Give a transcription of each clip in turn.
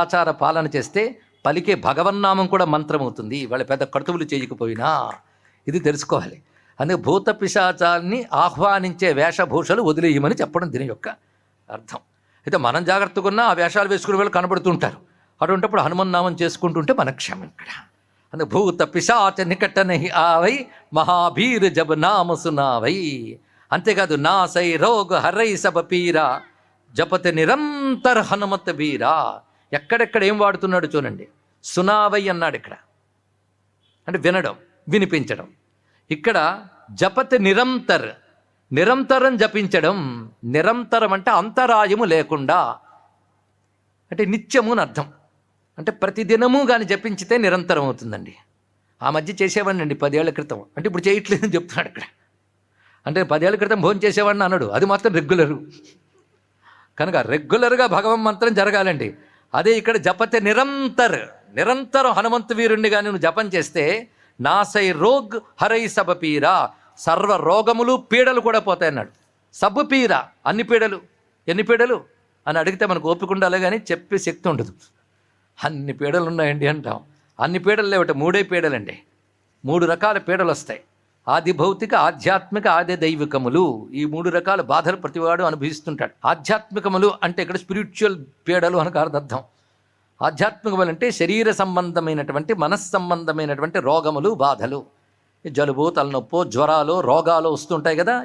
ఆచార పాలన చేస్తే పలికే భగవన్నామం కూడా మంత్రం అవుతుంది. వాళ్ళ పెద్ద కర్తువులు చేయకపోయినా ఇది తెలుసుకోవాలి. అందుకే భూత పిశాచాల్ని ఆహ్వానించే వేషభూషలు వదిలేయమని చెప్పడం దీని యొక్క అర్థం. అయితే మనం జాగ్రత్తగా ఉన్నా ఆ వేషాలు వేసుకునే వాళ్ళు కనబడుతుంటారు. అటువంటిప్పుడు హనుమన్నామం చేసుకుంటుంటే మన క్షేమం ఇక్కడ. అందుకే భూత పిశాచ నికట నహి ఆవై మహాభీర్ జబ్ నామ సునావై. అంతేకాదు నాసై రోగ హరై సబ పీరా జపతి నిరంతర హనుమత్ వీరా. ఎక్కడెక్కడ ఏం వాడుతున్నాడు చూడండి. సునావై అన్నాడు ఇక్కడ, అంటే వినడం, వినిపించడం. ఇక్కడ జపతి నిరంతరం జపించడం. నిరంతరం అంటే అంతరాయము లేకుండా, అంటే నిత్యము అని అర్థం. అంటే ప్రతిదినము కానీ జపించితే నిరంతరం అవుతుందండి. ఆ మధ్య చేసేవాడిని అండి 10 ఏళ్ల క్రితం, అంటే ఇప్పుడు చేయట్లేదని చెప్తున్నాడు ఇక్కడ. అంటే 10 ఏళ్ల క్రితం భోజనం చేసేవాడిని అన్నాడు, అది మాత్రం రెగ్యులరు. కనుక రెగ్యులర్గా భగవన్ మంత్రం జరగాలండి. అదే ఇక్కడ జపతే నిరంతరం హనుమంతు వీరుణ్ణి కానీ నువ్వు జపం చేస్తే నాసై రోగ్ హరై సబ పీరా, సర్వ రోగములు పీడలు కూడా పోతాయన్నాడు. సబ్బు పీరా, అన్ని పీడలు. ఎన్ని పీడలు అని అడిగితే మనకు ఓపిక ఉండాలి కానీ చెప్పే శక్తి ఉండదు. అన్ని పీడలు ఉన్నాయండి అంటాం. అన్ని పీడలు లేవట, 3 పీడలండి. 3 రకాల పీడలు వస్తాయి. ఆది భౌతిక, ఆధ్యాత్మిక, ఆది దైవికములు. ఈ 3 రకాల బాధలు ప్రతివాడు అనుభవిస్తుంటాడు. ఆధ్యాత్మికములు అంటే ఇక్కడ స్పిరిచువల్ పీడలు అని అర్థం. ఆధ్యాత్మికములు అంటే శరీర సంబంధమైనటువంటి, మనస్సంబంధమైనటువంటి రోగములు, బాధలు. జలుబు, తలనొప్పో, జ్వరాలు, రోగాలు వస్తుంటాయి కదా,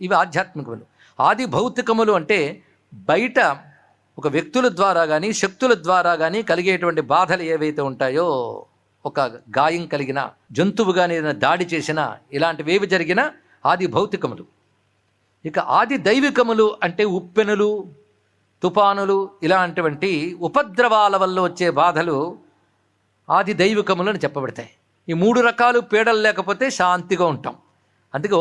ఇవి ఆధ్యాత్మికములు. ఆది భౌతికములు అంటే బయట ఒక వ్యక్తుల ద్వారా కానీ శక్తుల ద్వారా కానీ కలిగేటువంటి బాధలు ఏవైతే ఉంటాయో, ఒక గాయం కలిగిన, జంతువు కానీ ఏదైనా దాడి చేసినా, ఇలాంటివేవి జరిగినా ఆది భౌతికములు. ఇక ఆది దైవికములు అంటే ఉప్పెనులు, తుఫానులు, ఇలాంటివంటి ఉపద్రవాల వల్ల వచ్చే బాధలు ఆది దైవికములు అని చెప్పబడతాయి. ఈ 3 రకాలు పీడలు లేకపోతే శాంతిగా ఉంటాం. అందుకే